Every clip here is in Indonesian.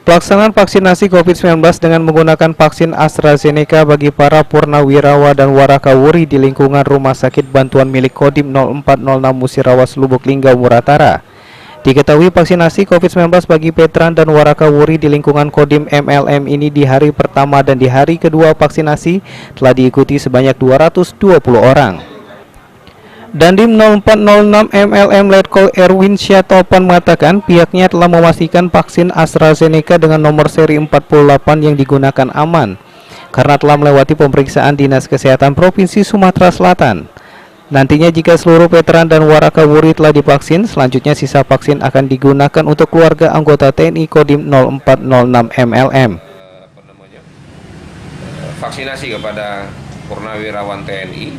Pelaksanaan vaksinasi COVID-19 dengan menggunakan vaksin AstraZeneca bagi para purnawirawa dan warakawuri di lingkungan Rumah Sakit Bantuan milik Kodim 0406 Musirawas Lubuk Linggau Muratara. Diketahui vaksinasi COVID-19 bagi veteran dan warakawuri di lingkungan Kodim MLM ini di hari pertama dan di hari kedua vaksinasi telah diikuti sebanyak 220 orang. Dandim 0406 MLM Letkol Erwin Syatopan mengatakan pihaknya telah memastikan vaksin AstraZeneca dengan nomor seri 48 yang digunakan aman karena telah melewati pemeriksaan Dinas Kesehatan Provinsi Sumatera Selatan. Nantinya jika seluruh veteran dan warakawuri telah divaksin, selanjutnya sisa vaksin akan digunakan untuk keluarga anggota TNI Kodim 0406 MLM. Vaksinasi kepada purnawirawan TNI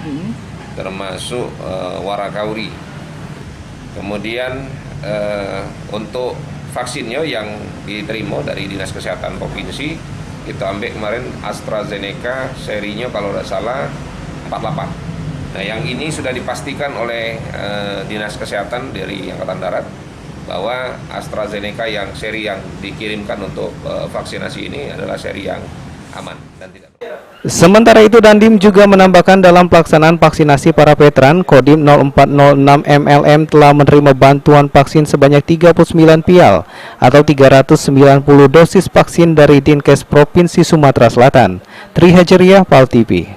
termasuk warakawuri. Kemudian untuk vaksinnya yang diterima dari Dinas Kesehatan Provinsi, kita ambil kemarin AstraZeneca serinya kalau tidak salah 48. Nah, yang ini sudah dipastikan oleh Dinas Kesehatan dari Angkatan Darat bahwa AstraZeneca yang seri yang dikirimkan untuk vaksinasi ini adalah seri yang aman dan tidak. Sementara itu Dandim juga menambahkan dalam pelaksanaan vaksinasi para veteran, Kodim 0406 MLM telah menerima bantuan vaksin sebanyak 39 vial atau 390 dosis vaksin dari Dinkes Provinsi Sumatera Selatan. Tri Hajriah, PAL TV.